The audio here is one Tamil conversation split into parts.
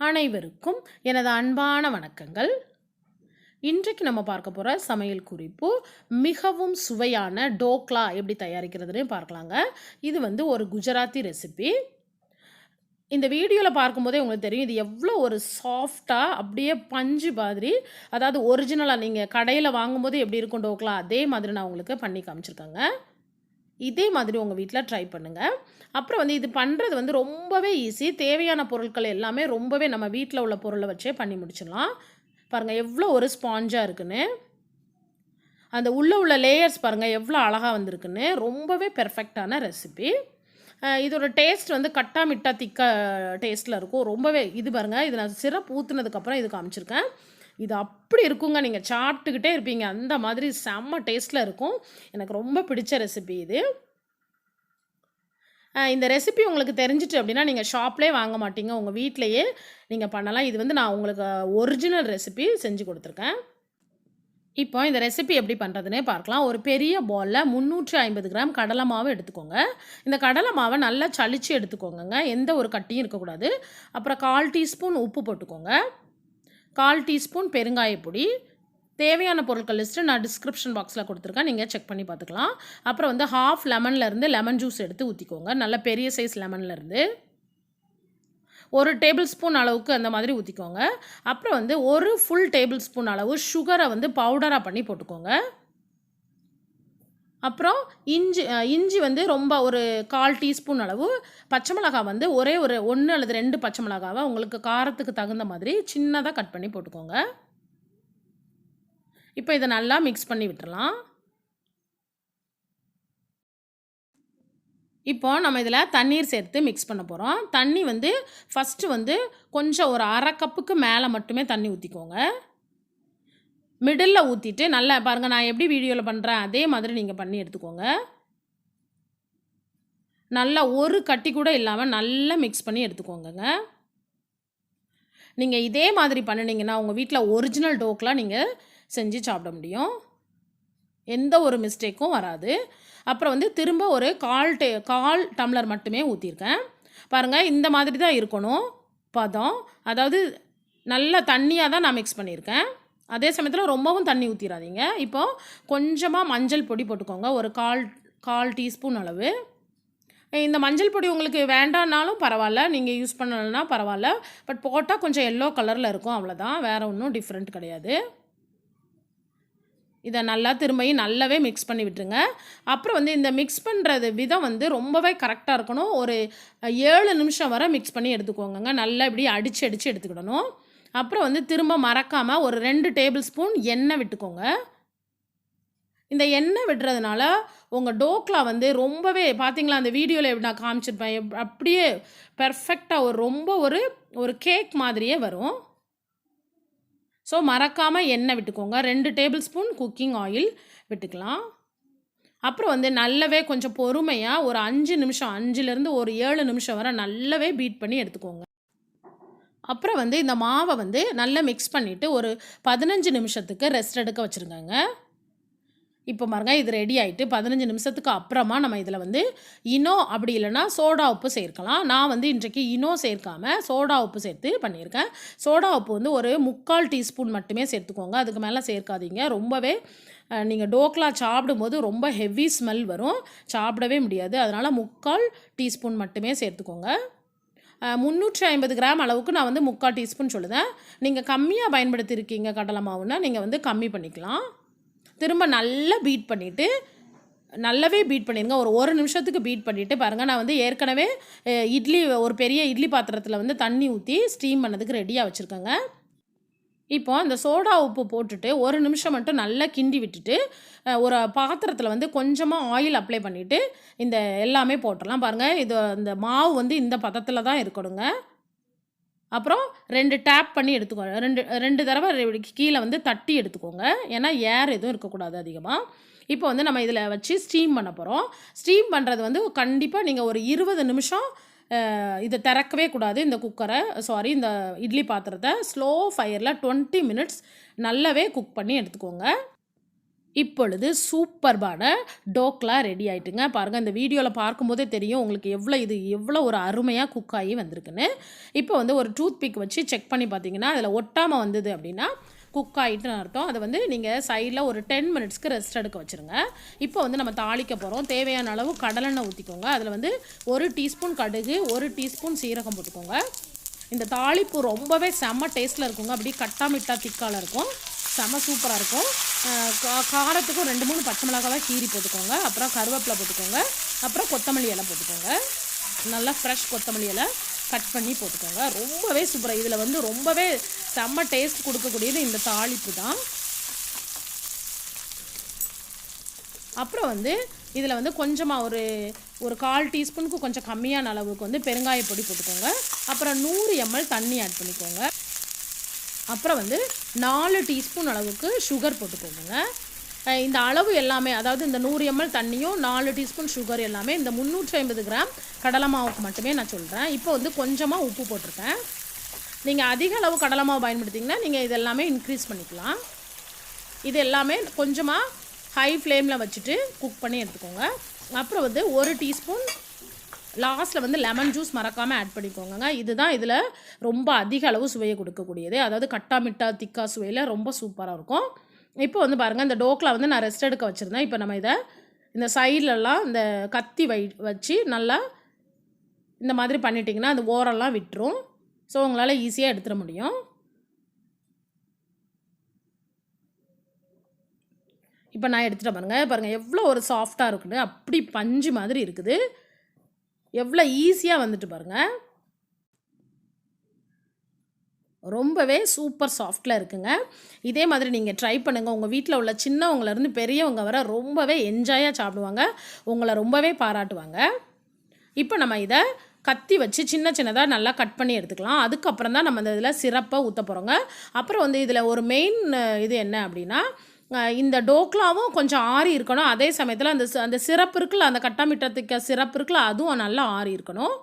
அனைவருக்கும் எனது அன்பான வணக்கங்கள். இன்றைக்கு நம்ம பார்க்க போகிற சமையல் குறிப்பு மிகவும் சுவையான டோக்லா எப்படி தயாரிக்கிறதுன்னு பார்க்கலாங்க. இது ஒரு குஜராத்தி ரெசிபி. இந்த வீடியோவில் பார்க்கும்போதே உங்களுக்கு தெரியும் இது எவ்வளோ ஒரு சாஃப்டாக அப்படியே பஞ்சு மாதிரி, அதாவது ஒரிஜினலாக நீங்கள் கடையில் வாங்கும்போது எப்படி இருக்கும் டோக்லா அதே மாதிரி நான் உங்களுக்கு பண்ணி காமிச்சிருக்கேங்க. இதே மாதிரி உங்கள் வீட்டில் ட்ரை பண்ணுங்கள். அப்புறம் இது பண்ணுறது ரொம்பவே ஈஸி. தேவையான பொருட்கள் எல்லாமே ரொம்பவே நம்ம வீட்டில் உள்ள பொருளை வச்சே பண்ணி முடிச்சிடலாம். பாருங்கள் எவ்வளோ ஒரு ஸ்பாஞ்சாக இருக்குன்னு, அந்த உள்ள லேயர்ஸ் பாருங்கள் எவ்வளோ அழகாக வந்திருக்குன்னு. ரொம்பவே பெர்ஃபெக்டான ரெசிபி. இதோட டேஸ்ட் கட்டா மிட்டா திக்க டேஸ்ட்டில் இருக்கும். ரொம்பவே இது பாருங்கள், இது நான் சிரப் ஊற்றுனதுக்கப்புறம் இது காமிச்சிருக்கேன். இது அப்படி இருக்குங்க, நீங்கள் சாப்பிட்டுக்கிட்டே இருப்பீங்க. அந்த மாதிரி செம்ம டேஸ்ட்டில் இருக்கும். எனக்கு ரொம்ப பிடிச்ச ரெசிபி இது. இந்த ரெசிபி உங்களுக்கு தெரிஞ்சிட்டு அப்படின்னா நீங்கள் ஷாப்லேயே வாங்க மாட்டீங்க, உங்கள் வீட்டிலையே நீங்கள் பண்ணலாம். இது நான் உங்களுக்கு ஒரிஜினல் ரெசிபி செஞ்சு கொடுத்துருக்கேன். இப்போ இந்த ரெசிபி எப்படி பண்ணுறதுனே பார்க்கலாம். ஒரு பெரிய பவுலில் 350 கிராம் கடலை மாவு எடுத்துக்கோங்க. இந்த கடலை மாவை நல்லா சலிச்சு எடுத்துக்கோங்க, எந்த ஒரு கட்டியும் இருக்கக்கூடாது. அப்புறம் 1/4 டீஸ்பூன் உப்பு போட்டுக்கோங்க, 1/4 டீஸ்பூன் பெருங்காயப்பொடி. தேவையான பொருட்கள் லிஸ்ட்டு நான் டிஸ்கிரிப்ஷன் பாக்ஸில் கொடுத்துருக்கேன், நீங்கள் செக் பண்ணி பார்த்துக்கலாம். அப்புறம் ஹாஃப் லெமன்லேருந்து லெமன் ஜூஸ் எடுத்து ஊற்றிக்கோங்க, நல்ல பெரிய சைஸ் லெமன்லேருந்து. 1 டேபிள் ஸ்பூன் அளவுக்கு அந்த மாதிரி ஊற்றிக்கோங்க. அப்புறம் ஒரு ஃபுல் டேபிள் ஸ்பூன் அளவு சுகரை பவுடராக பண்ணி போட்டுக்கோங்க. அப்புறம் இஞ்சி ரொம்ப ஒரு 1/4 டீஸ்பூன் அளவு. பச்சை மிளகாய் ஒரே ஒரு 1 அல்லது 2 பச்சை மிளகாவை உங்களுக்கு காரத்துக்கு தகுந்த மாதிரி சின்னதாக கட் பண்ணி போட்டுக்கோங்க. இப்போ இதை நல்லா மிக்ஸ் பண்ணி விட்டுறலாம். இப்போ நம்ம இதில் தண்ணீர் சேர்த்து மிக்ஸ் பண்ண போகிறோம். தண்ணி ஃபஸ்ட்டு கொஞ்சம் ஒரு 1/2 கப்புக்கு மேலே மட்டுமே தண்ணி ஊற்றிக்கோங்க. மிடில் ஊற்றிட்டு நல்லா பாருங்கள், நான் எப்படி வீடியோவில் பண்ணுறேன் அதே மாதிரி நீங்கள் பண்ணி எடுத்துக்கோங்க. நல்லா ஒரு கட்டி கூட இல்லாமல் நல்லா மிக்ஸ் பண்ணி எடுத்துக்கோங்க. நீங்கள் இதே மாதிரி பண்ணினீங்கன்னா உங்கள் வீட்டில் ஒரிஜினல் டோக்லா நீங்கள் செஞ்சு சாப்பிட முடியும், எந்த ஒரு மிஸ்டேக்கும் வராது. அப்புறம் திரும்ப ஒரு 1/4 டம்ளர் மட்டுமே ஊற்றிருக்கேன். பாருங்கள் இந்த மாதிரி தான் இருக்கணும் பதம், அதாவது நல்ல தண்ணியாக தான் நான் மிக்ஸ் பண்ணியிருக்கேன். அதே சமயத்தில் ரொம்பவும் தண்ணி ஊற்றிடாதீங்க. இப்போது கொஞ்சமாக மஞ்சள் பொடி போட்டுக்கோங்க, ஒரு 1/4 டீஸ்பூன் அளவு. இந்த மஞ்சள் பொடி உங்களுக்கு வேண்டான்னாலும் பரவாயில்ல, நீங்கள் யூஸ் பண்ணலைன்னா பரவாயில்ல. பட் போட்டால் கொஞ்சம் எல்லோ கலரில் இருக்கும், அவ்வளோதான், வேறு ஒன்றும் டிஃப்ரெண்ட் கிடையாது. இதை நல்லா திரும்பியும் நல்லாவே மிக்ஸ் பண்ணி விட்டுருங்க. அப்புறம் இந்த மிக்ஸ் பண்ணுறது விதம் ரொம்பவே கரெக்டாக இருக்கணும். ஒரு 7 நிமிஷம் வரை மிக்ஸ் பண்ணி எடுத்துக்கோங்க, நல்லா இப்படி அடித்து எடுத்துக்கிடணும். அப்புறம் திரும்ப மறக்காமல் ஒரு 2 டேபிள் ஸ்பூன் எண்ணெய் விட்டுக்கோங்க. இந்த எண்ணெய் விடுறதுனால உங்கள் டோக்லா ரொம்பவே பார்த்தீங்களா, அந்த வீடியோவில் நான் காமிச்சிருப்பேன், அப்படியே பெர்ஃபெக்டாக ரொம்ப ஒரு கேக் மாதிரியே வரும். ஸோ மறக்காமல் எண்ணெய் விட்டுக்கோங்க. 2 டேபிள் ஸ்பூன் குக்கிங் ஆயில் விட்டுக்கலாம். அப்புறம் நல்லாவே கொஞ்சம் பொறுமையாக ஒரு 5 நிமிஷம், 5லேருந்து ஒரு 7 நிமிஷம் வரை நல்லாவே பீட் பண்ணி எடுத்துக்கோங்க. அப்புறம் இந்த மாவை நல்லா மிக்ஸ் பண்ணிவிட்டு ஒரு 15 நிமிஷத்துக்கு ரெஸ்ட் எடுக்க வச்சுருங்க. இப்போ பாருங்க, இது ரெடி ஆகிட்டு 15 நிமிஷத்துக்கு அப்புறமா நம்ம இதில் இனோ அப்படி இல்லைன்னா சோடா உப்பு சேர்க்கலாம். நான் இன்றைக்கு இனோ சேர்க்காமல் சோடா உப்பு சேர்த்து பண்ணியிருக்கேன். சோடா உப்பு ஒரு 3/4 டீஸ்பூன் மட்டுமே சேர்த்துக்கோங்க, அதுக்கு மேலே சேர்க்காதீங்க. ரொம்பவே நீங்கள் டோக்லா சாப்பிடும்போது ரொம்ப ஹெவி ஸ்மெல் வரும், சாப்பிடவே முடியாது. அதனால் 3/4 டீஸ்பூன் மட்டுமே சேர்த்துக்கோங்க. 350 கிராம் அளவுக்கு நான் 3/4 டீஸ்பூன் சொல்லுதேன். நீங்கள் கம்மியாக பயன்படுத்தியிருக்கீங்க கடலை மாவுன்னா நீங்கள் கம்மி பண்ணிக்கலாம். திரும்ப நல்லா பீட் பண்ணிவிட்டு, நல்லாவே பீட் பண்ணிடுங்க. ஒரு நிமிஷத்துக்கு பீட் பண்ணிவிட்டு பாருங்கள், நான் ஏற்கனவே ஒரு பெரிய இட்லி பாத்திரத்தில் தண்ணி ஊற்றி ஸ்டீம் பண்ணதுக்கு ரெடியாக வச்சுருக்கேங்க. இப்போ அந்த சோடா உப்பு போட்டுட்டு ஒரு நிமிஷம் மட்டும் நல்லா கிண்டி விட்டுட்டு ஒரு பாத்திரத்தில் கொஞ்சமாக ஆயில் அப்ளை பண்ணிவிட்டு இந்த எல்லாமே போட்டுடலாம். பாருங்கள், இது இந்த மாவு இந்த பதத்தில் தான் இருக்கணுங்க. அப்புறம் 2 டேப் பண்ணி எடுத்துக்கோங்க, 2 தடவை கீழே தட்டி எடுத்துக்கோங்க, ஏன்னா ஏர் எதுவும் இருக்கக்கூடாது அதிகமாக. இப்போ நம்ம இதில் வச்சு ஸ்டீம் பண்ண போகிறோம். ஸ்டீம் பண்ணுறது கண்டிப்பாக நீங்கள் ஒரு 20 நிமிஷம் இதை திறக்கவே கூடாது. இந்த குக்கரை இந்த இட்லி பாத்திரத்தை ஸ்லோ ஃபயரில் 20 மினிட்ஸ் நல்லாவே குக் பண்ணி எடுத்துக்கோங்க. இப்பொழுது சூப்பர்பான டோக்லா ரெடி ஆயிட்டுங்க. பாருங்க இந்த வீடியோல பார்க்கும்போதே தெரியும் உங்களுக்கு எவ்வளோ ஒரு அருமையா குக் ஆகி வந்திருக்குன்னு. இப்போ வந்து ஒரு டூத் பிக் வச்சு செக் பண்ணி பார்த்தீங்கன்னா, அதில ஒட்டாம வந்தது அப்படின்னா, குக் ஆயிட்டுன்னு அர்த்தம். அத வந்து நீங்க சைட்ல ஒரு 10 மினிட்ஸ்க்கு ரெஸ்ட் எடுக்க வச்சுருங்க. இப்போ வந்து நம்ம தாளிக்க போறோம். தேவையான அளவு கடலெண்ணெய் ஊத்திக்கோங்க. அதில வந்து 1 டீஸ்பூன் கடுகு, 1 டீஸ்பூன் சீரகம் போட்டுக்கோங்க. இந்த தாளிப்பு ரொம்பவே செம்ம டேஸ்ட்டில் இருக்குங்க. அப்படியே கட்டா மிட்டா திக்கால இருக்கும். செம்ம சூப்பராக இருக்கும். காரத்துக்கும் 2, 3 பச்சை மிளகாய் கீரி போட்டுக்கோங்க. அப்புறம் கருவேப்பிலை போட்டுக்கோங்க. அப்புறம் கொத்தமல்லி இலை போட்டுக்கோங்க. நல்லா ஃப்ரெஷ் கொத்தமல்லி இலை கட் பண்ணி போட்டுக்கோங்க. ரொம்பவே சூப்பராக இதில் வந்து ரொம்பவே செம்ம டேஸ்ட் கொடுக்கக்கூடியது இந்த தாளிப்பு தான். அப்புறம் வந்து இதில் வந்து கொஞ்சமாக ஒரு 1/4 டீஸ்பூனுக்கு கொஞ்சம் கம்மியான அளவுக்கு வந்து பெருங்காய பொடி போட்டுக்கோங்க. அப்புறம் 100 ml தண்ணி ஆட் பண்ணிக்கோங்க. அப்புறம் வந்து 4 டீஸ்பூன் அளவுக்கு சுகர் போட்டுக்கோங்க. இந்த அளவு எல்லாமே அதாவது இந்த 100 ml தண்ணியும் 4 டீஸ்பூன் சுகர் எல்லாமே இந்த 350 கிராம் கடலை மாவுக்கு மட்டுமே நான் சொல்கிறேன். இப்போ வந்து கொஞ்சமாக உப்பு போட்டிருக்கேன். நீங்கள் அதிக அளவு கடலை மாவு பயன்படுத்திங்கன்னா நீங்கள் இது எல்லாமே இன்க்ரீஸ் பண்ணிக்கலாம். இது எல்லாமே கொஞ்சமாக ஹை ஃப்ளேமில் வச்சுட்டு குக் பண்ணி எடுத்துக்கோங்க. அப்புறம் வந்து 1 டீஸ்பூன் லாஸ்ட்டில் வந்து லெமன் ஜூஸ் மறக்காமல் ஆட் பண்ணிக்கோங்க. இதுதான் இதில் ரொம்ப அதிக அளவு சுவையை கொடுக்கக்கூடியது. அதாவது கட்டா மிட்டா திக்கா சுவையில் ரொம்ப சூப்பராக இருக்கும். இப்போ வந்து பாருங்கள் இந்த டோக்லா வந்து நான் ரெஸ்ட் எடுக்க வச்சுருந்தேன். இப்போ நம்ம இதை இந்த சைட்லலாம் இந்த கத்தி வச்சு நல்லா இந்த மாதிரி பண்ணிட்டிங்கன்னா அந்த ஓரெல்லாம் விட்டுரும். ஸோ உங்களால் ஈஸியாக எடுத்துட முடியும். இப்போ நான் எடுத்துகிட்டு பாருங்கள் எவ்வளோ ஒரு சாஃப்டாக இருக்குன்னு. அப்படி பஞ்சு மாதிரி இருக்குது. எவ்வளோ ஈஸியாக வந்துட்டு பாருங்கள். ரொம்பவே சூப்பர் சாஃப்டில் இருக்குங்க. இதே மாதிரி நீங்கள் ட்ரை பண்ணுங்கள். உங்கள் வீட்டில் உள்ள சின்னவங்கலேருந்து பெரியவங்க வர ரொம்பவே என்ஜாயாக சாப்பிடுவாங்க. உங்களை ரொம்பவே பாராட்டுவாங்க. இப்போ நம்ம இதை கத்தி வச்சு சின்ன சின்னதாக நல்லா கட் பண்ணி எடுத்துக்கலாம். அதுக்கப்புறம் தான் நம்ம இந்த இதில் சிரப்பை ஊற்ற போகிறோங்க. அப்புறம் வந்து இதில் ஒரு மெயின் இது என்ன அப்படின்னா, இந்த டோக்லாவும் கொஞ்சம் ஆறி இருக்கணும். அதே சமயத்தில் அந்த சிரப்பு இருக்குல்ல, அந்த கட்டா மிட்டா திக்கா சிரப்பு இருக்குல்ல, அதுவும் நல்லா ஆறி இருக்கணும்.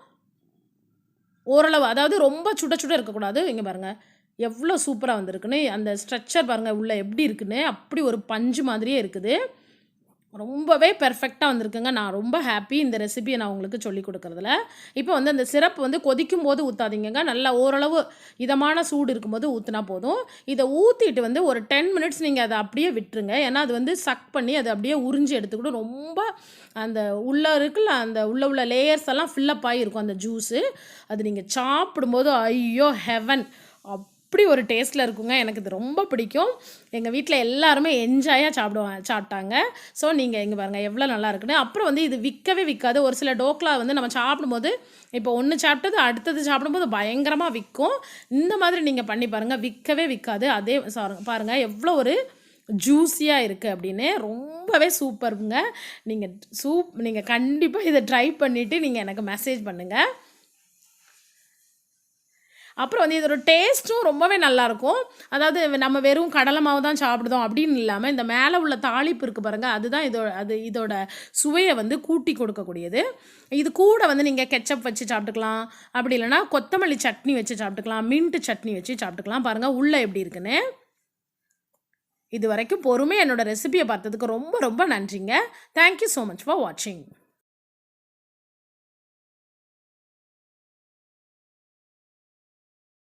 ஓரளவு அதாவது ரொம்ப சுட சுட இருக்கக்கூடாது. இங்கே பாருங்கள் எவ்வளோ சூப்பராக வந்திருக்குன்னு. அந்த ஸ்ட்ரக்சர் பாருங்கள் உள்ளே எப்படி இருக்குன்னு. அப்படி ஒரு பஞ்சு மாதிரியே இருக்குது. ரொம்பவே பெர்ஃபெக்டாக வந்திருக்குங்க. நான் ரொம்ப ஹாப்பி இந்த ரெசிபியை நான் உங்களுக்கு சொல்லிக் கொடுக்குறதுல. இப்போ வந்து அந்த சிரப்பு வந்து கொதிக்கும் போது ஊற்றாதீங்கங்க. நல்லா ஓரளவு இதமான சூடு இருக்கும்போது ஊற்றினா போதும். இதை ஊற்றிட்டு வந்து ஒரு 10 மினிட்ஸ் நீங்கள் அதை அப்படியே விட்டுருங்க. ஏன்னா அது வந்து சக் பண்ணி அதை அப்படியே உறிஞ்சி எடுத்துக்கிட்டு ரொம்ப அந்த உள்ளே இருக்குல்ல அந்த உள்ள லேயர்ஸ் எல்லாம் ஃபில்லப் ஆகிருக்கும் அந்த ஜூஸு. அது நீங்கள் சாப்பிடும்போது ஐயோ ஹெவன் அப்படி ஒரு டேஸ்ட்டில் இருக்குங்க. எனக்கு இது ரொம்ப பிடிக்கும். எங்கள் வீட்டில் எல்லாருமே என்ஜாயாக சாப்பிட்டாங்க. ஸோ நீங்கள் இங்கே பாருங்கள் எவ்வளோ நல்லா இருக்குன்னு. அப்புறம் வந்து இது விற்கவே விற்காது. ஒரு சில டோக்லா வந்து நம்ம சாப்பிடும்போது இப்போ ஒன்று சாப்பிட்டது அடுத்தது சாப்பிடும்போது பயங்கரமாக விற்கும். இந்த மாதிரி நீங்கள் பண்ணி பாருங்கள், விற்கவே விற்காது. அதே பாருங்கள் எவ்வளோ ஒரு ஜூஸியாக இருக்குது அப்படின்னு. ரொம்பவே சூப்பருங்க. நீங்கள் கண்டிப்பாக இதை ட்ரை பண்ணிவிட்டு நீங்கள் எனக்கு மெசேஜ் பண்ணுங்கள். அப்புறம் வந்து இதோட டேஸ்ட்டும் ரொம்பவே நல்லாயிருக்கும். அதாவது நம்ம வெறும் கடலை மாவு தான் சாப்பிடுதோம் அப்படின்னு இல்லாமல் இந்த மேலே உள்ள தாளிப்பு இருக்குது பாருங்கள், அதுதான் இதோட சுவையை வந்து கூட்டி கொடுக்கக்கூடியது. இது கூட வந்து நீங்கள் கெச்சப் வச்சு சாப்பிட்டுக்கலாம். அப்படி இல்லைனா கொத்தமல்லி சட்னி வச்சு சாப்பிட்டுக்கலாம். மின்ட்டு சட்னி வச்சு சாப்பிட்டுக்கலாம். பாருங்கள் உள்ளே எப்படி இருக்குன்னு. இது வரைக்கும் பொறுமையாக என்னோடய ரெசிபியை பார்த்ததுக்கு ரொம்ப ரொம்ப நன்றிங்க. தேங்க்யூ ஸோ மச் ஃபார் வாட்சிங்.